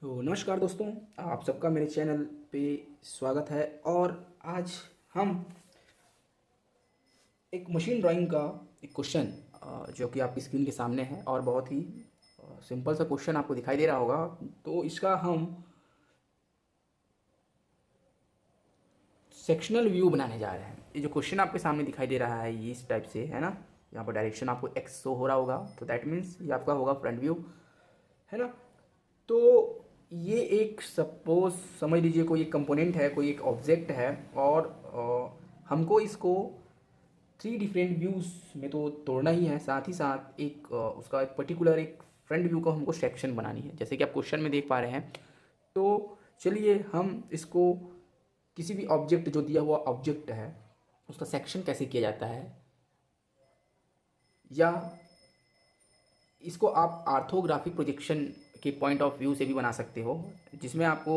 तो नमस्कार दोस्तों, आप सबका मेरे चैनल पे स्वागत है। और आज हम एक मशीन ड्राइंग का एक क्वेश्चन जो कि आपकी स्क्रीन के सामने है और बहुत ही सिंपल सा क्वेश्चन आपको दिखाई दे रहा होगा। तो इसका हम सेक्शनल व्यू बनाने जा रहे हैं। ये जो क्वेश्चन आपके सामने दिखाई दे रहा है ये इस टाइप से है ना। यहाँ पर डायरेक्शन आपको एक्स शो हो रहा होगा, तो दैट मीन्स ये आपका होगा फ्रंट व्यू, है ना। तो ये एक सपोज समझ लीजिए कोई एक कंपोनेंट है, कोई एक ऑब्जेक्ट है और हमको इसको थ्री डिफरेंट व्यूज़ में तो तोड़ना ही है। साथ ही साथ एक उसका एक पर्टिकुलर एक फ्रंट व्यू को हमको सेक्शन बनानी है, जैसे कि आप क्वेश्चन में देख पा रहे हैं। तो चलिए हम इसको किसी भी ऑब्जेक्ट जो दिया हुआ ऑब्जेक्ट है उसका सेक्शन कैसे किया जाता है, या इसको आप आर्थोग्राफिक प्रोजेक्शन के पॉइंट ऑफ व्यू से भी बना सकते हो, जिसमें आपको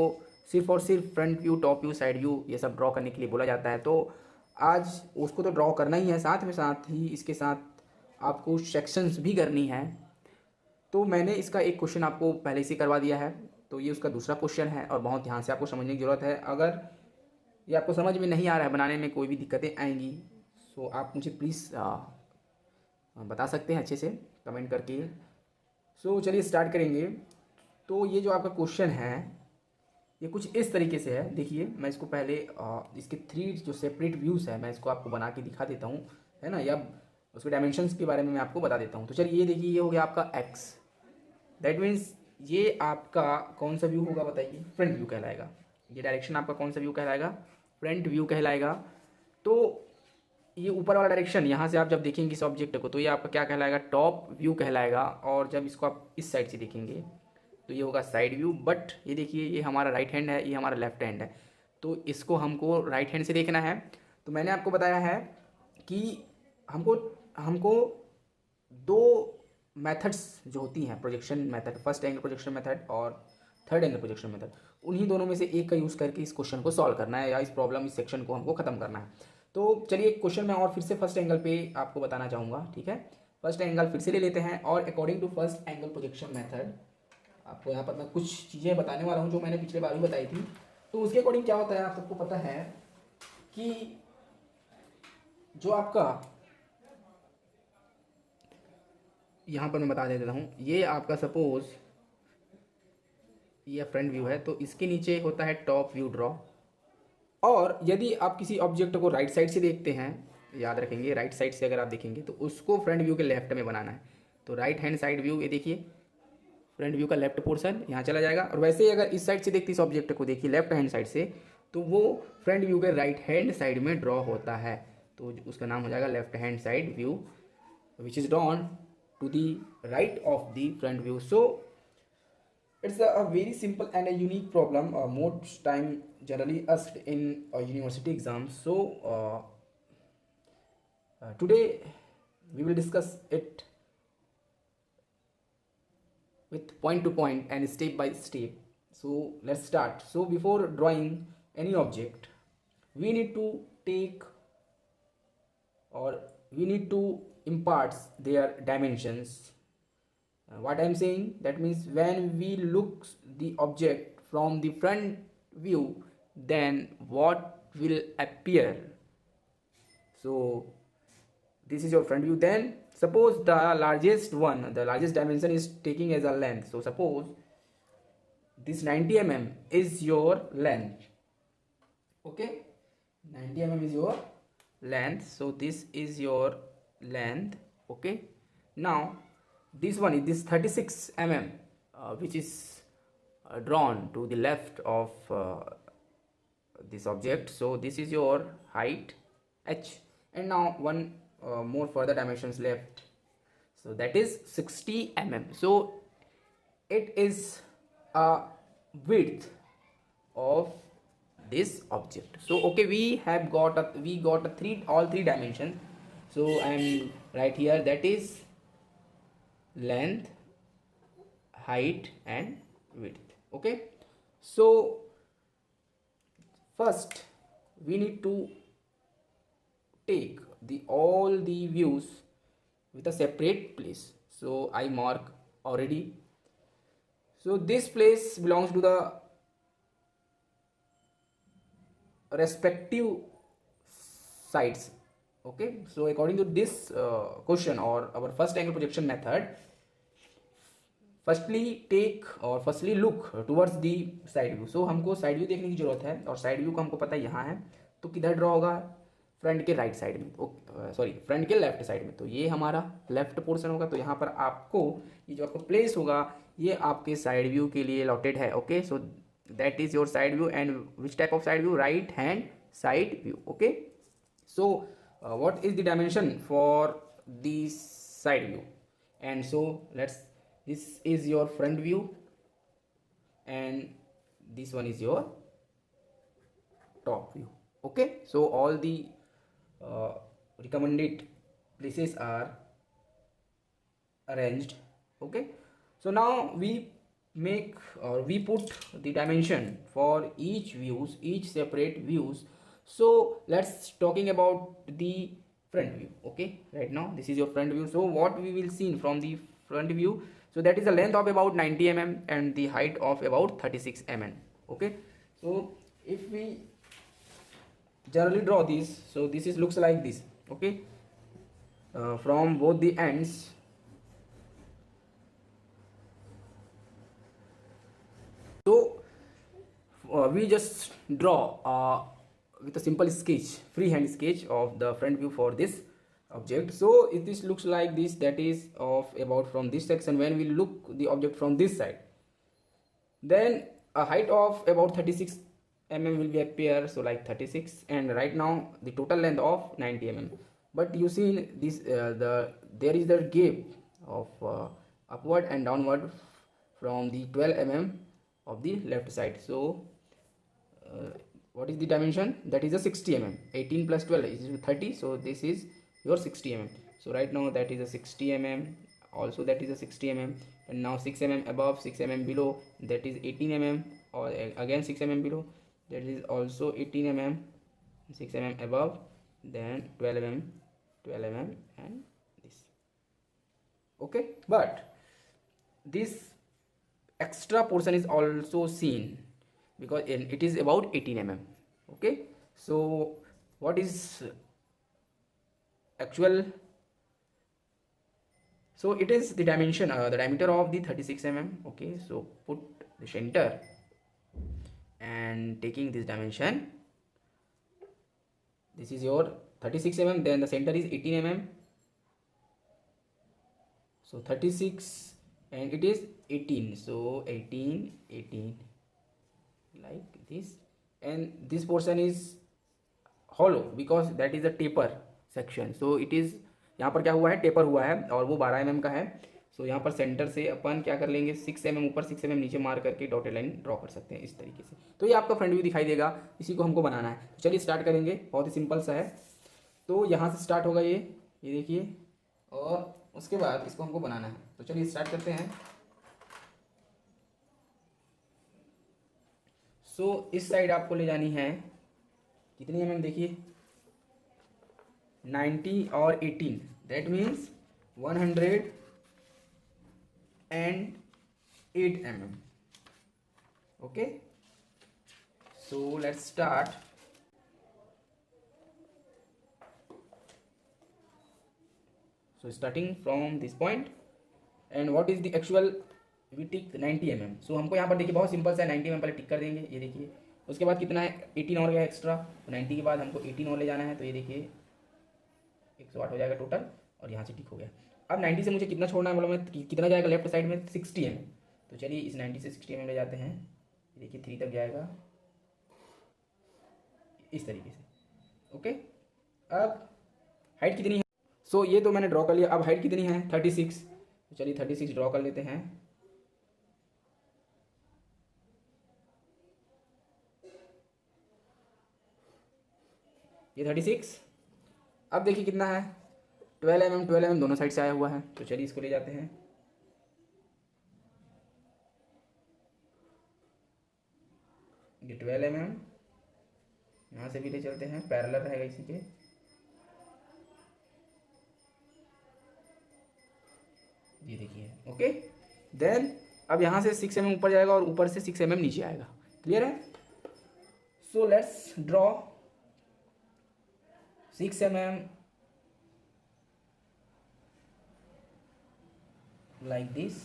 सिर्फ और सिर्फ front view, top view, side view ये सब ड्रॉ करने के लिए बोला जाता है। तो आज उसको तो ड्रॉ करना ही है, साथ में साथ ही इसके साथ आपको सेक्शंस भी करनी है। तो मैंने इसका एक क्वेश्चन आपको पहले से करवा दिया है, तो ये उसका दूसरा क्वेश्चन है और बहुत ध्यान से आपको समझने की ज़रूरत है। अगर ये आपको समझ में नहीं आ रहा है, बनाने में कोई भी दिक्कतें आएंगी, तो आप मुझे प्लीज़ बता सकते हैं अच्छे से कमेंट करके। सो चलिए स्टार्ट करेंगे। तो ये जो आपका क्वेश्चन है ये कुछ इस तरीके से है। देखिए मैं इसको पहले इसके थ्री जो सेपरेट व्यूज़ है मैं इसको आपको बना के दिखा देता हूँ, है ना, या उसके डायमेंशंस के बारे में मैं आपको बता देता हूँ। तो चलिए ये देखिए, ये हो गया आपका एक्स। दैट मीन्स ये आपका कौन सा व्यू होगा बताइए? फ्रंट व्यू कहलाएगा। ये डायरेक्शन आपका कौन सा व्यू कहलाएगा? फ्रंट व्यू कहलाएगा। तो ये ऊपर वाला डायरेक्शन यहाँ से आप जब देखेंगे इस ऑब्जेक्ट को तो ये आपका क्या कहलाएगा? टॉप व्यू कहलाएगा। और जब इसको आप इस साइड से देखेंगे तो ये होगा साइड व्यू। बट ये देखिए, ये हमारा राइट हैंड है, ये हमारा लेफ्ट हैंड है, तो इसको हमको राइट हैंड से देखना है। तो मैंने आपको बताया है कि हमको हमको दो मेथड्स जो होती हैं projection method, first angle projection method और थर्ड एंगल प्रोजेक्शन मेथड, उन्हीं दोनों में से एक का यूज़ करके इस क्वेश्चन को सॉल्व करना है या इस प्रॉब्लम, इस सेक्शन को हमको ख़त्म करना है। तो चलिए क्वेश्चन मैं और फिर से फर्स्ट एंगल पे आपको बताना चाहूँगा, ठीक है। फर्स्ट एंगल फिर से ले लेते हैं और according to first angle projection method आपको यहाँ पर मैं कुछ चीज़ें बताने वाला हूँ जो मैंने पिछले बार भी बताई थी। तो उसके अकॉर्डिंग क्या होता है आप सबको पता है कि जो आपका यहाँ पर मैं बता देता हूँ, ये आपका सपोज ये फ्रंट व्यू है तो इसके नीचे होता है टॉप व्यू ड्रॉ। और यदि आप किसी ऑब्जेक्ट को राइट साइड से देखते हैं, याद रखेंगे राइट साइड से अगर आप देखेंगे तो उसको फ्रंट व्यू के लेफ्ट में बनाना है। तो राइट हैंड साइड व्यू, ये देखिए फ्रंट व्यू का लेफ्ट पोर्शन यहाँ चला जाएगा। और वैसे ही अगर इस साइड से देखते इस ऑब्जेक्ट को देखिए लेफ्ट हैंड साइड से, तो वो फ्रंट व्यू के राइट हैंड साइड में ड्रॉ होता है। तो उसका नाम हो जाएगा left hand side view which is drawn to the right of the front view. So it's a very simple and a unique problem, most time generally asked in a university exam. So today we will discuss it with point to point and step by step. So let's start. So before drawing any object we need to take, or we need to impart their dimensions. What I'm saying, that means when we look the object from the front view, then what will appear? So this is your front view. Then suppose the largest dimension is taking as a length. So suppose this 90 mm is your length. Okay, 90 mm is your length. So this is your length. Okay, now this one is this 36 mm which is drawn to the left of this object. So this is your height h, and now one more further dimensions left, so that is 60 mm. So it is a width of this object. So okay, we got a all three dimensions. So I am right here, that is length, height and width. Okay, so first we need to take the all the views with a separate place. So I mark already. So this place belongs to the respective sides. Okay, so according to this question or our first angle projection method, firstly look towards the side view. So हमको side view देखने की जरूरत है और side view का हमको पता है यहाँ है, तो किधर ड्रॉ होगा, फ्रंट के राइट साइड में, सॉरी फ्रंट के लेफ्ट साइड में. तो ये हमारा लेफ्ट पोर्शन होगा. तो यहाँ पर आपको ये जो आपको प्लेस होगा ये आपके साइड व्यू के लिए अलॉटेड है. Okay, so that is your side view. And which type of side view, right hand side view. Okay, so what is the dimension for this side view? And so this is your front view and this one is your top view. Okay, so all the recommended places are arranged. Okay, so now we make or we put the dimension for each separate views. So let's talking about the front view. Okay, right now this is your front view. So what we will see from the front view, so that is the length of about 90 mm and the height of about 36 mm. Okay, so if we generally draw this, so this is looks like this. Okay, from both the ends, so we just draw with a simple sketch, freehand sketch of the front view for this object. So if this looks like this, that is of about from this section. When we look the object from this side, then a height of about 36 mm will be appear, so like 36, and right now the total length of 90 mm. But you see this there is the gap of upward and downward from the 12 mm of the left side. So what is the dimension? That is a 60 mm. 18 plus 12 is 30, so this is your 60 mm. So right now that is a 60 mm, also that is a 60 mm, and now 6 mm above, 6 mm below, that is 18 mm, or again 6 mm below, that is also 18 mm, 6 mm above, then 12 mm, 12 mm, and this. Okay, but this extra portion is also seen because it is about 18 mm. Okay, so what is actual? So it is the dimension, the diameter of the 36 mm. Okay, so put the center and taking this dimension, this is your 36 mm, then the center is 18 mm. So 36 and it is 18, so 18 like this, and this portion is hollow because that is a taper section. So it is, यहाँ पर क्या हुआ है, taper हुआ है और वो 12 mm का है. सो यहाँ पर सेंटर से अपन क्या कर लेंगे, 6 mm ऊपर 6 mm नीचे मार करके डॉटेड लाइन ड्रॉ कर सकते हैं इस तरीके से. तो ये आपका फ्रंट व्यू दिखाई देगा, इसी को हमको बनाना है. तो चलिए स्टार्ट करेंगे, बहुत ही सिंपल सा है. तो यहाँ से स्टार्ट होगा ये देखिए, और उसके बाद इसको हमको बनाना है. तो चलिए स्टार्ट करते हैं. सो इस साइड आपको ले जानी है कितनी mm, देखिए 90 और 18, that means 108 mm. Okay, so let's start. So starting from this point, and what is the actual, we tick 90 mm. So हमको यहाँ पर देखिए बहुत सिंपल सा 90 mm पहले टिक कर देंगे, ये देखिए. उसके बाद कितना है, 18 और गया एक्स्ट्रा. तो 90 के बाद हमको 18 और ले जाना है, तो ये देखिए 108 हो जाएगा टोटल, और यहाँ से टिक हो गया. अब 90 से मुझे कितना छोड़ना है बोलो, मैं कितना जाएगा लेफ्ट साइड में, 60 mm. तो चलिए इस 90 से 60 mm ले जाते हैं. ये देखिए 3 तक जाएगा इस तरीके से. ओके, अब हाइट कितनी है, सो ये तो मैंने ड्रॉ कर लिया. अब हाइट कितनी है, 36. तो चलिए 36 ड्रॉ कर लेते हैं. ये 36. अब देखिए कितना है, 12 mm दोनों साइड से आया हुआ है. तो चलिए इसको ले जाते हैं. ये 12 mm यहाँ से भी ले चलते हैं, पैरेलल रहेगा इसी के. ये देखिए. ओके, देन अब यहाँ से 6 mm ऊपर जाएगा और ऊपर से 6 mm नीचे आएगा। क्लियर है? So let's draw 6 mm like this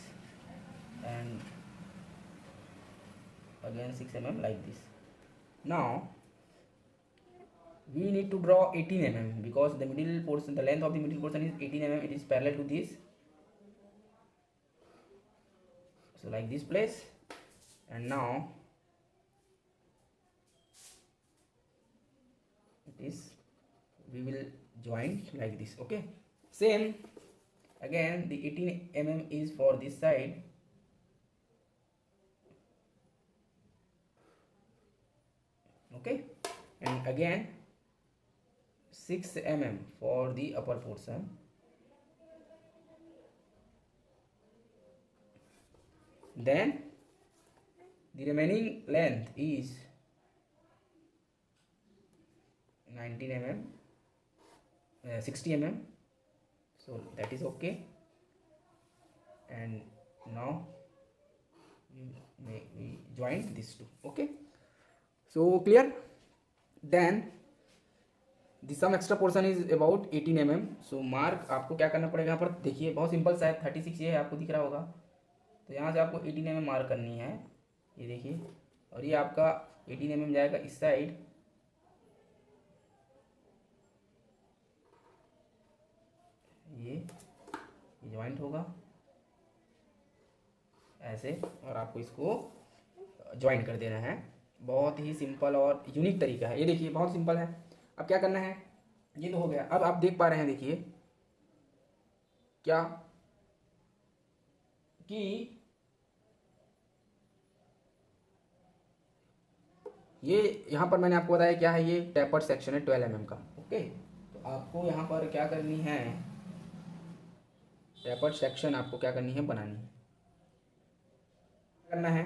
and again 6 mm like this. Now we need to draw 18 mm because the middle portion, the length of the middle portion is 18 mm. It is parallel to this, so like this place. And now it is, we will join like this. Okay, same again, the 18 mm is for this side. Okay, and again 6 mm for the upper portion. Then the remaining length is 19 mm, 60 mm, so that is okay. And now we join these two. Okay, so clear? Then the sum extra portion is about 18 mm. so mark आपको क्या करना पड़ेगा, यहाँ पर देखिए बहुत simple सा है, 36 ये है, आपको दिख रहा होगा। तो यहाँ से आपको 18 mm मार्क करनी है, ये देखिए। और ये आपका 18 mm जाएगा इस साइड, ये ज्वाइंट होगा ऐसे, और आपको इसको ज्वाइन कर देना है। बहुत ही सिंपल और यूनिक तरीका है, ये देखिए बहुत सिंपल है। अब क्या करना है, ये तो हो गया। अब आप देख पा रहे हैं, देखिए क्या कि ये यहाँ पर मैंने आपको बताया क्या है, ये टेपर्ड सेक्शन है 12 mm का। ओके, तो आपको यहाँ पर क्या करनी है, टेपर्ड सेक्शन आपको क्या करनी है, बनानी है। करना है,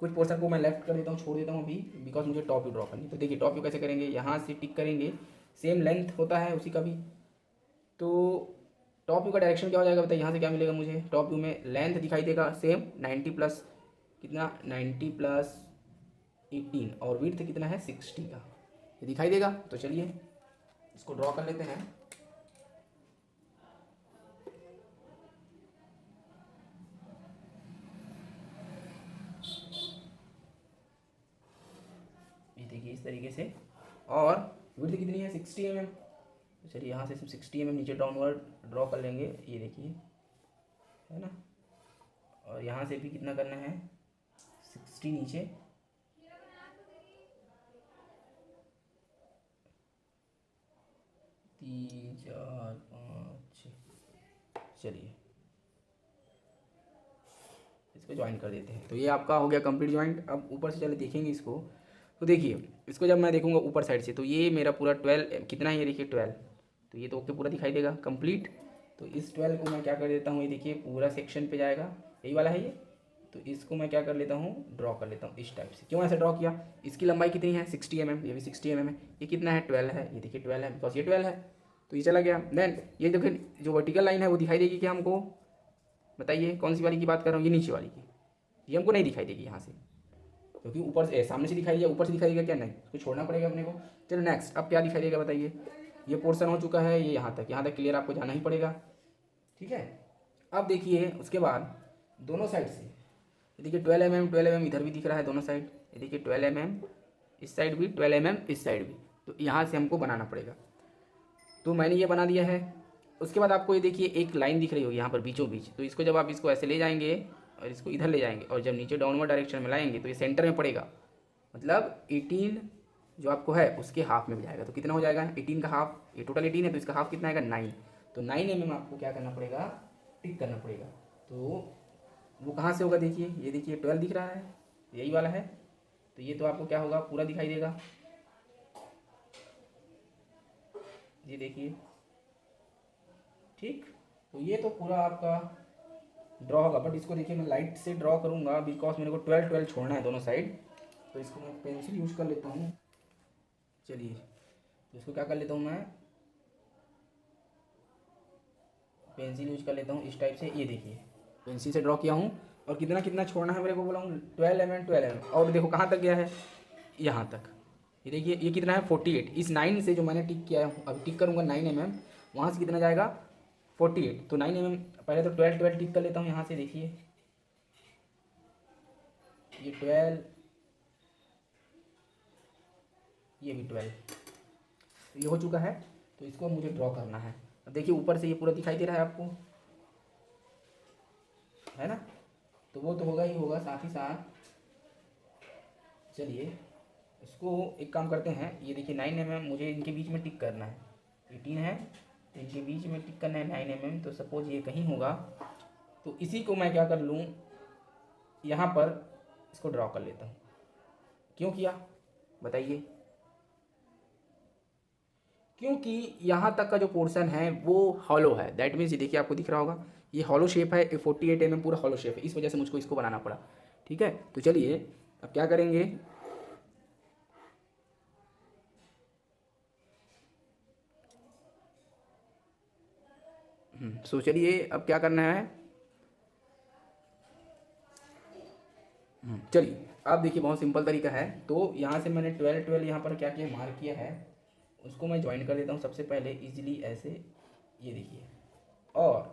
कुछ पोर्शन को मैं लेफ्ट कर देता हूँ, छोड़ देता हूँ अभी, बिकॉज मुझे टॉप व्यू ड्रॉ करनी है। तो देखिए टॉप व्यू कैसे करेंगे, यहाँ से टिक करेंगे, सेम लेंथ होता है उसी का भी। तो टॉप व्यू का डायरेक्शन क्या हो जाएगा बताइए, यहाँ से क्या मिलेगा मुझे, टॉप व्यू में लेंथ दिखाई देगा सेम 90 प्लस कितना, 90 प्लस 18, और विड्थ कितना है 60 का, ये दिखाई देगा। तो चलिए इसको ड्रॉ कर लेते हैं। ये देखिए इस तरीके से, और विड्थ कितनी है 60 mm। तो चलिए यहाँ से सिर्फ 60 mm नीचे डाउनवर्ड ड्रॉ कर लेंगे, ये देखिए है ना। और यहाँ से भी कितना करना है, 60 नीचे, 3 4 5 6। चलिए इसको ज्वाइन कर देते हैं। तो ये आपका हो गया कंप्लीट ज्वाइंट। अब ऊपर से चले देखेंगे इसको। तो देखिए इसको जब मैं देखूंगा ऊपर साइड से, तो ये मेरा पूरा 12 कितना है, ये देखिए 12, तो ये तो ओके पूरा दिखाई देगा कंप्लीट। तो इस 12 को मैं क्या कर देता हूँ, ये देखिए पूरा सेक्शन पे जाएगा, यही वाला है ये। तो इसको मैं क्या कर लेता हूँ, ड्रॉ कर लेता हूँ इस टाइप से। क्यों ऐसे ड्रॉ किया, इसकी लंबाई कितनी है 60 mm, ये भी 60 mm है। ये कितना है 12 है, ये देखिए 12 है, बिकॉज ये 12 है, तो ये चला गया। देन ये देखिए जो वर्टिकल लाइन है वो दिखाई देगी क्या हमको, बताइए कौन सी वाली की बात कर रहा हूँ, ये नीचे वाली की। ये हमको नहीं दिखाई देगी यहाँ से, क्योंकि ऊपर से सामने से दिखाई दिया, ऊपर से दिखाई देगा क्या, नहीं, उसको छोड़ना पड़ेगा अपने को। चलो नेक्स्ट, अब क्या दिखाई देगा बताइए, ये पोर्शन हो चुका है, ये यहाँ तक क्लियर आपको जाना ही पड़ेगा, ठीक है। अब देखिए उसके बाद दोनों साइड से, ये देखिए 12 mm इधर भी दिख रहा है दोनों साइड, ये देखिए 12 mm इस साइड भी, 12 mm इस साइड भी। तो यहाँ से हमको बनाना पड़ेगा, तो मैंने ये बना दिया है। उसके बाद आपको ये देखिए एक लाइन दिख रही होगी यहाँ पर बीचों बीच, तो इसको जब आप इसको ऐसे ले जाएंगे और इसको इधर ले जाएंगे, और जब नीचे डाउनवर्ड डायरेक्शन में लाएंगे तो ये सेंटर में पड़ेगा, मतलब 18 जो आपको है उसके हाफ में भी जाएगा। तो कितना हो जाएगा 18 का हाफ, ये टोटल 18 है, तो इसका हाफ कितना आएगा 9। तो 9 mm आपको क्या करना पड़ेगा, टिक करना पड़ेगा। तो वो कहाँ से होगा, देखिए ये देखिए 12 दिख रहा है, यही वाला है। तो ये तो आपको क्या होगा, पूरा दिखाई देगा, ये देखिए, ठीक। तो ये तो पूरा आपका ड्रॉ होगा, बट इसको देखिए मैं लाइट से ड्रॉ करूँगा, बिकॉज मेरे को 12 12 छोड़ना है दोनों साइड। तो इसको मैं पेंसिल यूज़ कर लेता हूँ। चलिए तो इसको क्या कर लेता हूँ, मैं पेंसिल यूज कर लेता हूँ इस टाइप से। ये देखिए पेंसिल से ड्रॉ किया हूँ, और कितना कितना छोड़ना है मेरे को, बोला हूँ 12 mm 12 mm, और देखो कहाँ तक गया है, यहाँ तक। ये देखिए ये कितना है 48, इस 9 से जो मैंने टिक किया है, अब टिक करूँगा 9 mm, वहाँ से कितना जाएगा 48, तो 9 mm, पहले तो 12 12 टिक कर लेता हूँ यहाँ से। देखिए ये 12, ये भी 12, ये हो चुका है। तो इसको मुझे ड्रॉ करना है। अब देखिए ऊपर से ये पूरा दिखाई दे रहा है आपको, है ना, तो वो तो होगा ही होगा, साथ ही साथ चलिए इसको एक काम करते हैं। ये देखिए 9 mm मुझे इनके बीच में टिक करना है, 18 है तो इनके बीच में टिक करना है 9 mm। तो सपोज ये कहीं होगा, तो इसी को मैं क्या कर लूँ, यहाँ पर इसको ड्रॉ कर लेता हूँ। क्यों किया बताइए, क्योंकि यहाँ तक का जो पोर्शन है वो हॉलो है। दैट मीन्स ये देखिए आपको दिख रहा होगा, ये हॉलो शेप है, 48 mm पूरा हॉलो शेप है, इस वजह से मुझको इसको बनाना पड़ा। ठीक है, तो चलिए अब क्या करेंगे, सो चलिए अब क्या करना है। चलिए अब देखिए बहुत सिंपल तरीका है। तो यहाँ से मैंने 12 12 यहाँ पर क्या किया, मार्क किया है, उसको मैं ज्वाइन कर देता हूँ सबसे पहले इजीली ऐसे, ये देखिए। और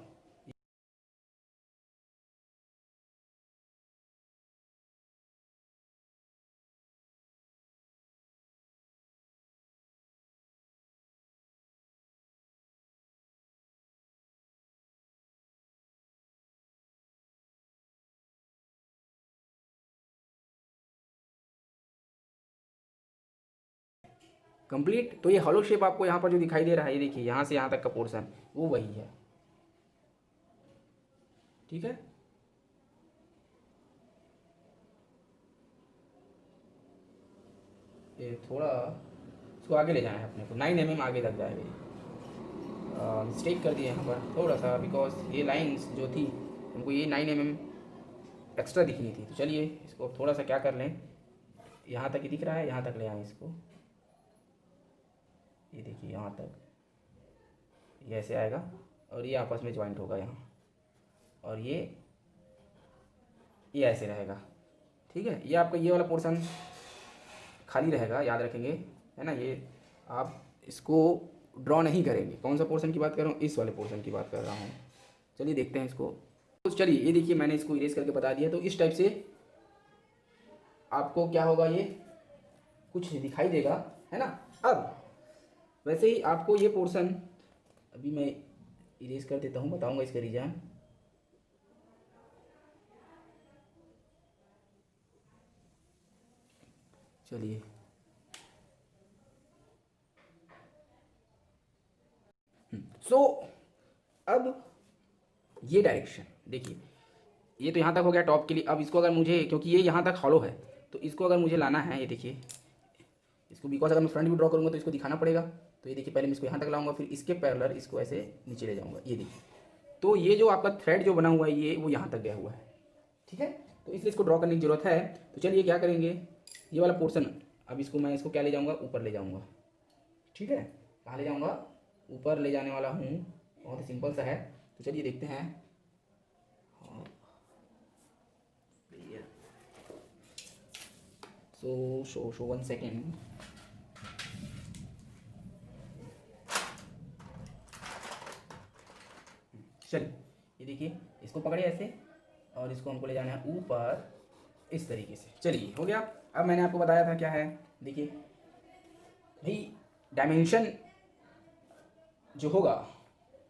कंप्लीट, तो ये हॉलो शेप आपको यहाँ पर जो दिखाई दे रहा है, ये देखिए यहाँ से यहाँ तक का पोर्शन वो वही है। ठीक है, ये थोड़ा इसको आगे ले जाना है अपने को, 9 mm आगे तक जाएगा ये। मिस्टेक कर दिया यहाँ पर थोड़ा सा, बिकॉज ये लाइंस जो थी हमको ये 9 mm एक्स्ट्रा दिखनी थी। तो चलिए इसको थोड़ा सा क्या कर लें, यहाँ तक ही दिख रहा है, यहाँ तक ले आए इसको, ये देखिए यहाँ तक, ये ऐसे आएगा और ये आपस में ज्वाइंट होगा यहाँ, और ये ऐसे रहेगा। ठीक है, ये आपका ये वाला पोर्शन खाली रहेगा, याद रखेंगे, है ना। ये आप इसको ड्रॉ नहीं करेंगे। कौन सा पोर्शन की बात कर रहा हूँ, इस वाले पोर्शन की बात कर रहा हूँ। चलिए देखते हैं इसको। तो चलिए ये देखिए मैंने इसको इरेज करके बता दिया। तो इस टाइप से आपको क्या होगा, ये कुछ दिखाई देगा, है ना। अब वैसे ही आपको ये पोर्शन, अभी मैं इरेज कर देता हूँ, बताऊँगा इसका रीज़न। चलिए सो अब ये डायरेक्शन देखिए, ये तो यहाँ तक हो गया टॉप के लिए। अब इसको अगर मुझे, क्योंकि ये यहाँ तक हॉलो है, तो इसको अगर मुझे लाना है, ये देखिए इसको, बिकॉज अगर मैं फ्रंट व्यू ड्रॉ करूँगा तो इसको दिखाना पड़ेगा। तो ये देखिए पहले मैं इसको यहाँ तक लाऊंगा, फिर इसके पैरेलल इसको ऐसे नीचे ले जाऊँगा, ये देखिए। तो ये जो आपका थ्रेड जो बना हुआ है ये वो यहाँ तक गया हुआ है। ठीक है, तो इसलिए इसको ड्रॉ करने की ज़रूरत है। तो चलिए क्या करेंगे, ये वाला पोर्सन, अब इसको मैं इसको क्या ले जाऊँगा, ऊपर ले जाऊँगा। ठीक है, कहाँ ले जाऊँगा, ऊपर ले जाने वाला हूँ। बहुत ही सिंपल सा है। तो चलिए देखते हैं। सो 1 सेकेंड। चलिए ये देखिए, इसको पकड़िए ऐसे, और इसको हमको ले जाना है ऊपर इस तरीके से। चलिए हो गया। अब मैंने आपको बताया था क्या है, देखिए भाई डायमेंशन जो होगा,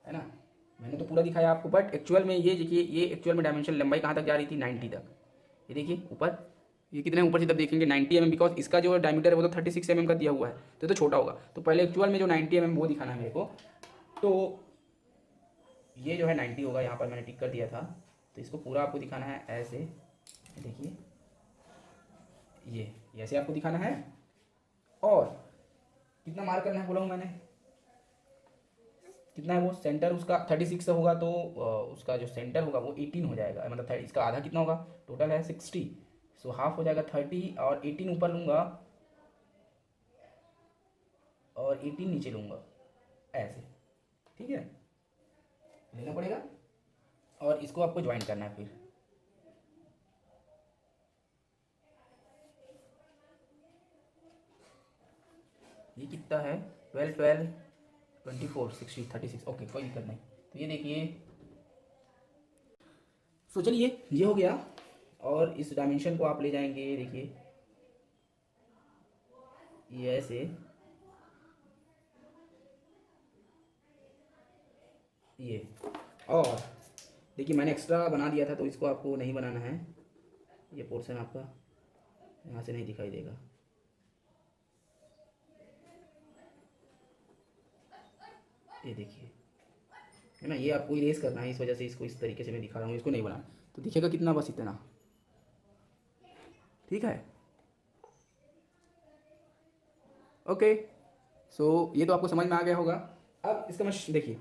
है ना, मैंने तो पूरा दिखाया आपको, बट एक्चुअल में ये देखिए, ये एक्चुअल में डायमेंशन लंबाई कहाँ तक जा रही थी, 90 तक। ये देखिए ऊपर, ये कितने ऊपर से तब देखेंगे 90 mm, बिकॉज इसका जो डायमीटर है वो तो 36 mm का दिया हुआ है, तो छोटा होगा। तो पहले एक्चुअल में जो 90 mm वो दिखाना है मेरे को। तो ये जो है 90 होगा, यहाँ पर मैंने टिक कर दिया था। तो इसको पूरा आपको दिखाना है ऐसे, देखिए ये ऐसे आपको दिखाना है। और कितना मार्क करना है बोला हूँ मैंने, कितना है वो सेंटर उसका 36 से होगा, तो उसका जो सेंटर होगा वो 18 हो जाएगा, मतलब इसका आधा कितना होगा, टोटल है 60, सो हाफ हो जाएगा 30, और 18 ऊपर लूँगा और 18 नीचे लूँगा ऐसे। ठीक है, लेना पड़ेगा, और इसको आपको ज्वाइन करना है फिर। ये कितना है, 12 12 24 60 36, ओके कोई दिक्कत नहीं। तो ये देखिए, तो चलिए ये हो गया। और इस डायमेंशन को आप ले जाएंगे, देखिए ये ऐसे, ये, और देखिए मैंने एक्स्ट्रा बना दिया था तो इसको आपको नहीं बनाना है। ये पोर्शन आपका यहाँ से नहीं दिखाई देगा, ये देखिए, है ना, ये आपको इरेज करना है, इस वजह से इसको इस तरीके से मैं दिखा रहा हूँ, इसको नहीं बनाना। तो दिखेगा कितना, बस इतना, ठीक है। ओके, सो ये तो आपको समझ में आ गया होगा। अब इसका मैं देखिए,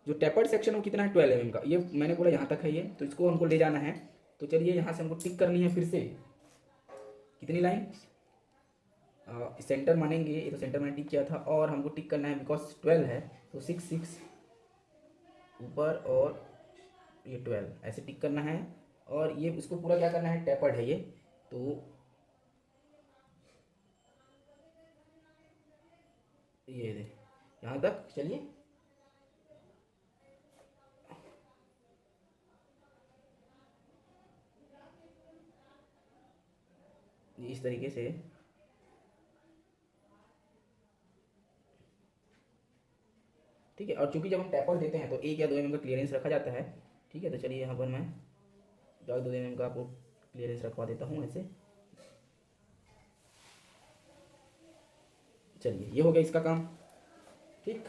जो टेपर्ड सेक्शन वो कितना है, 12 mm का, ये मैंने बोला यहाँ तक है ये, तो इसको हमको ले जाना है। तो चलिए यहाँ से हमको टिक करनी है फिर से, कितनी लाइन, सेंटर मानेंगे, ये तो सेंटर मैंने टिक किया था, और हमको टिक करना है बिकॉज 12 है, तो 6 6 ऊपर और ये 12 ऐसे टिक करना है। और ये इसको पूरा क्या करना है, टेपर्ड है ये, तो ये दे यहाँ तक, चलिए इस तरीके से, ठीक है। और चूंकि जब हम टैपर देते हैं तो 1 या 2 mm का क्लियरेंस रखा जाता है, ठीक है। तो चलिए यहाँ पर मैं 2 mm का आपको क्लियरेंस रखवा देता हूँ ऐसे। चलिए ये हो गया इसका काम, ठीक।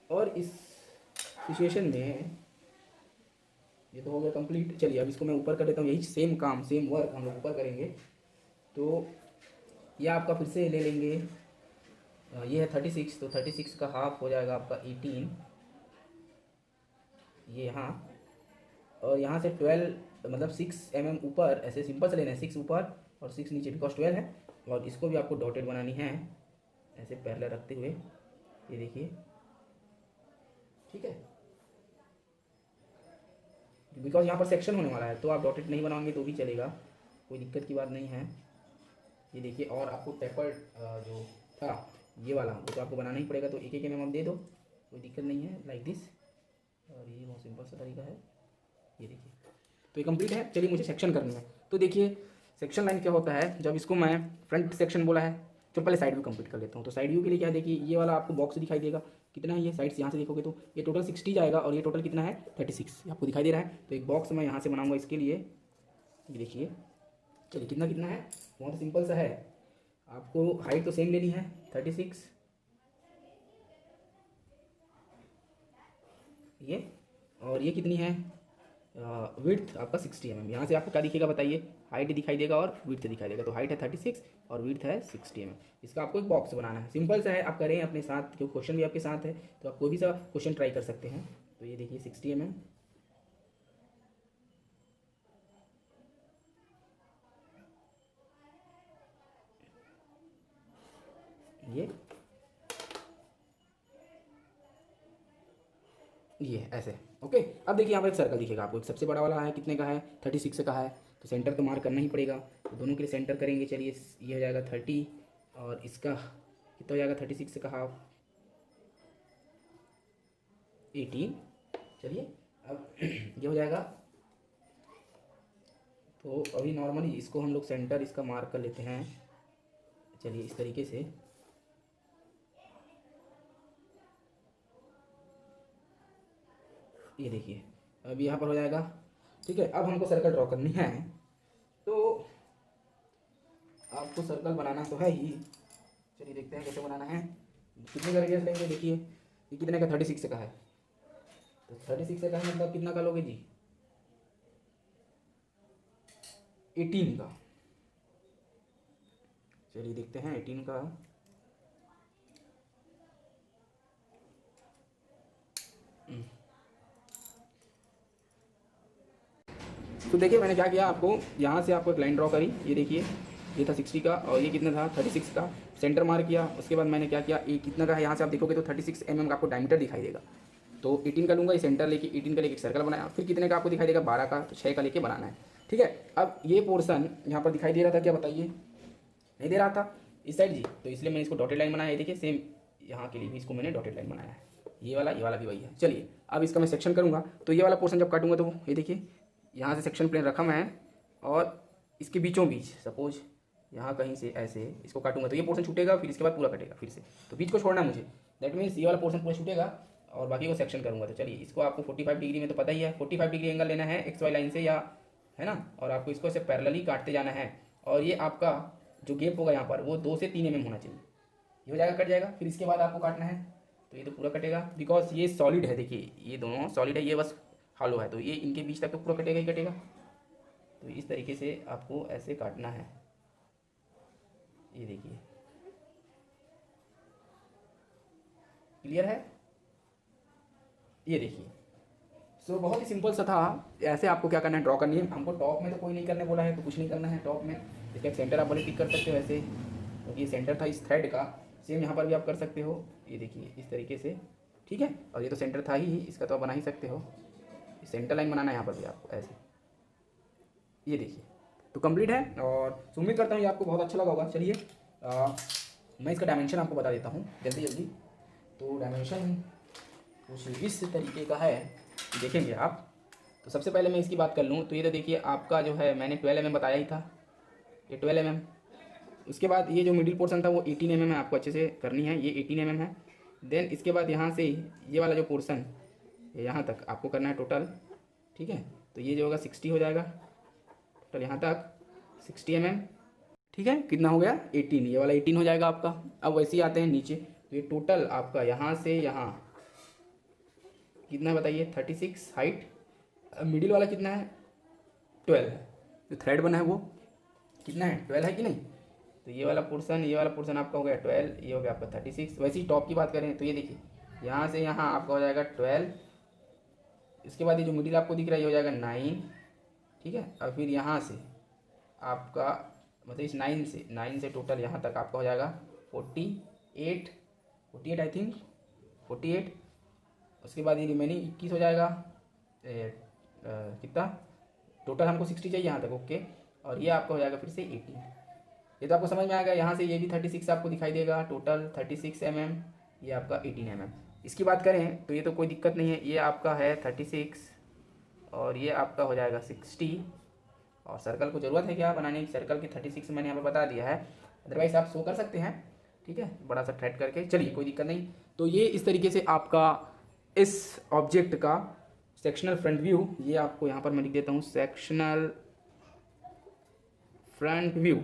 और इस सिचुएशन में ये तो हो गया कंप्लीट। चलिए अब इसको मैं ऊपर कर देता हूँ, यही सेम काम, सेम वर्क हम लोग ऊपर करेंगे। तो यह आपका फिर से ले लेंगे, ये है 36, तो 36 का हाफ हो जाएगा आपका 18, ये यहाँ, और यहाँ से 12 मतलब 6 mm ऊपर, ऐसे सिंपल से लेना है, 6 ऊपर और 6 नीचे, बिकॉज 12 है। और इसको भी आपको डॉटेड बनानी है ऐसे पहले रखते हुए, ये देखिए, ठीक है। बिकॉज यहाँ पर सेक्शन होने वाला है, तो आप डॉटेड नहीं बनाएंगे तो भी चलेगा, कोई दिक्कत की बात नहीं है। ये देखिए, और आपको टेपर जो था ये वाला, वो तो आपको बनाना ही पड़ेगा, तो 1 1 mm आप दे दो, कोई दिक्कत नहीं है, लाइक दिस। और ये बहुत सिंपल सा तरीका है, ये देखिए। तो ये कंप्लीट है। चलिए मुझे सेक्शन करनी है। तो देखिए सेक्शन लाइन क्या होता है, जब इसको मैं फ्रंट सेक्शन बोला है, तो पहले साइड व्यू कंप्लीट कर लेता हूँ। तो साइड व्यू के लिए क्या, देखिए ये वाला आपको बॉक्स दिखाई देगा, कितना है ये, साइड से यहाँ से देखोगे तो ये टोटल 60 जाएगा, और ये टोटल कितना है 36 आपको दिखाई दे रहा है। तो एक बॉक्स मैं यहाँ से बनाऊँगा इसके लिए, ये देखिए। चलिए कितना कितना है, बहुत सिंपल सा है, आपको हाइट तो सेम लेनी है 36, ये, और ये कितनी है, विड्थ आपका 60 mm। यहाँ से आपको क्या दिखेगा बताइए, हाइट दिखाई देगा और विड्थ दिखाई देगा। तो हाइट है 36 और विड्थ है 60 mm। इसका आपको एक बॉक्स बनाना है, सिंपल सा है, आप करें अपने साथ, क्योंकि क्वेश्चन भी आपके साथ है, तो आप कोई भी सा क्वेश्चन ट्राई कर सकते हैं। तो ये देखिए 60 mm, ये ऐसे, ओके। अब देखिए यहाँ पर एक सर्कल दिखेगा आपको, एक सबसे बड़ा वाला है, कितने का है 36 का है, तो सेंटर तो मार्क करना ही पड़ेगा। तो दोनों के लिए सेंटर करेंगे, चलिए ये हो जाएगा 30, और इसका कितना हो जाएगा 36 का हाफ 18। चलिए अब ये हो जाएगा। तो अभी नॉर्मली इसको हम लोग सेंटर इसका मार्क कर लेते हैं, चलिए इस तरीके से, ये देखिए अब यहाँ पर हो जाएगा, ठीक है। अब हमको सर्कल ड्रॉ करनी है, तो आपको सर्कल बनाना तो है ही, चलिए देखते हैं कैसे बनाना है। कितने का रेडियस लेंगे, देखिए ये कितने का 36 का है, तो 36 का है मतलब कितना का लोगे जी, 18 का। चलिए देखते हैं 18 का, तो देखिए मैंने क्या किया, आपको यहाँ से आपको एक लाइन ड्रॉ करी, ये देखिए ये था 60 का, और ये कितना था 36 का, सेंटर मार्क किया। उसके बाद मैंने क्या किया, ये कितना का है यहाँ से आप देखोगे तो 36 mm का आपको डायमीटर दिखाई देगा, तो 18 का लूँगा, ये सेंटर लेके 18 का लेके एक सर्कल बनाया। फिर कितने का आपको दिखाई देगा 12 का, तो 6 का लेके बनाना है। ठीक है। अब ये पोर्शन यहाँ पर दिखाई दे रहा था क्या, बताइए, नहीं दे रहा था इस साइड जी, तो इसलिए मैंने इसको डॉटेड लाइन बनाया है। देखिए सेम यहाँ के लिए भी इसको मैंने डॉटेड लाइन बनाया है, ये वाला भी वही है। चलिए अब इसका मैं सेक्शन करूँगा, तो ये वाला पोर्शन जब काटूंगा तो ये देखिए यहाँ से सेक्शन प्लेन रखा मैं, और इसके बीचों बीच सपोज यहाँ कहीं से ऐसे इसको काटूंगा तो ये पोर्शन छूटेगा, फिर इसके बाद पूरा कटेगा फिर से, तो बीच को छोड़ना है मुझे। दैट मीन्स ये वाला पोर्शन पूरा छूटेगा और बाकी को सेक्शन करूँगा। तो चलिए इसको आपको 45 डिग्री में तो पता ही है, 45 डिग्री एंगल लेना है XY लाइन से, या है ना, और आपको इसको ऐसे पैरेलली काटते जाना है। और ये आपका जो गैप होगा यहाँ पर वो 2 से 3 mm होना चाहिए। ये हो जाएगा, कट जाएगा। फिर इसके बाद आपको काटना है, तो ये तो पूरा कटेगा बिकॉज ये सॉलिड है। देखिए ये दोनों सॉलिड है, ये बस हॉलो है, तो ये इनके बीच तक तो पूरा कटेगा ही कटेगा। तो इस तरीके से आपको ऐसे काटना है, ये देखिए क्लियर है, ये देखिए। सो बहुत ही सिंपल सा था। ऐसे आपको क्या करना है, ड्रॉ करनी है। हमको टॉप में तो कोई नहीं करने बोला है, तो कुछ नहीं करना है टॉप में। इसका सेंटर आप भले टिक कर सकते हो ऐसे, क्योंकि ये सेंटर था इस थ्रेड का। सेम यहाँ पर भी आप कर सकते हो, ये देखिए इस तरीके से, ठीक है। और ये तो सेंटर था ही, इसका तो आप बना ही सकते हो। सेंटर लाइन बनाना है यहाँ पर भी आपको ऐसे, ये देखिए। तो कंप्लीट है, और उम्मीद करता हूँ ये आपको बहुत अच्छा लगा होगा। चलिए मैं इसका डायमेंशन आपको बता देता हूँ जल्दी जल्दी। तो डायमेंशन कुछ इस तरीके का है, देखेंगे आप। तो सबसे पहले मैं इसकी बात कर लूँ तो ये तो देखिए आपका जो है मैंने 12 mm बताया ही था, ये 12 mm। उसके बाद ये जो मिडिल पोर्शन था वो 18 mm है, आपको अच्छे से करनी है, ये 18 mm है। देन इसके बाद यहाँ से ये वाला जो पोर्शन यहाँ तक आपको करना है टोटल, ठीक है। तो ये जो होगा 60 हो जाएगा टोटल यहाँ तक 60 mm, ठीक है। कितना हो गया 18, ये वाला 18 हो जाएगा आपका। अब वैसे ही आते हैं नीचे, तो ये टोटल आपका यहाँ से यहाँ कितना बताइए 36 हाइट। मिडिल वाला कितना है 12 है, जो थ्रेड बना है वो कितना है 12 है कि नहीं। तो ये वाला पोर्शन आपका हो गया 12, ये हो गया आपका 36। वैसे ही टॉप की बात करें तो ये देखिए यहाँ से यहाँ आपका हो जाएगा 12। इसके बाद ये जो मिडिल आपको दिख रहा है ये हो जाएगा 9, ठीक है। और फिर यहाँ से आपका मतलब इस 9 से टोटल यहाँ तक आपका हो जाएगा 48 आई थिंक 48। उसके बाद ये रिमेनिंग 21 हो जाएगा। कितना टोटल हमको 60 चाहिए यहाँ तक, ओके। और ये आपका हो जाएगा फिर से 18। ये तो आपको समझ में आएगा। यहाँ से ये भी 36 आपको दिखाई देगा, टोटल 36 mm, ये आपका 18 mm। इसकी बात करें तो ये तो कोई दिक्कत नहीं है, ये आपका है 36 और ये आपका हो जाएगा 60। और सर्कल को ज़रूरत है क्या बनाने की, सर्कल की 36 मैंने यहाँ पर बता दिया है, अदरवाइज आप शो कर सकते हैं, ठीक है, बड़ा सा थ्रेड करके। चलिए कोई दिक्कत नहीं। तो ये इस तरीके से आपका इस ऑब्जेक्ट का सेक्शनल फ्रंट व्यू, ये आपको यहाँ पर मैं लिख देता हूँ सेक्शनल फ्रंट व्यू,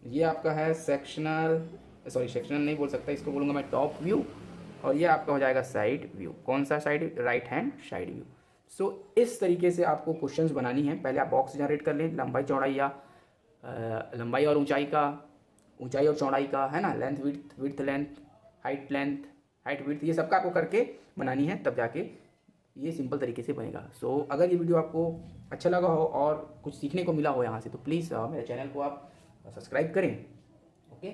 ये आपका है सेक्शनल नहीं बोल सकता, इसको बोलूँगा मैं टॉप व्यू। और ये आपका हो जाएगा साइड व्यू। कौन सा side, right hand side view. So इस तरीके से आपको क्वेश्चंस बनानी है। पहले आप बॉक्स जनरेट कर लें, लंबाई चौड़ाई या लंबाई और ऊंचाई और चौड़ाई का, है ना, length width length, height width, ये सबका आपको करके बनानी है, तब जाके ये सिंपल तरीके से बनेगा। सो अगर ये वीडियो आपको अच्छा लगा हो और कुछ सीखने को मिला हो यहाँ से, तो प्लीज़ मेरे चैनल को आप सब्सक्राइब करें, ओके,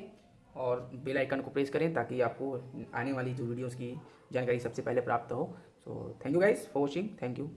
और बेल आइकन को प्रेस करें ताकि आपको आने वाली जो वीडियोस की जानकारी सबसे पहले प्राप्त हो। So thank you guys for watching, thank you.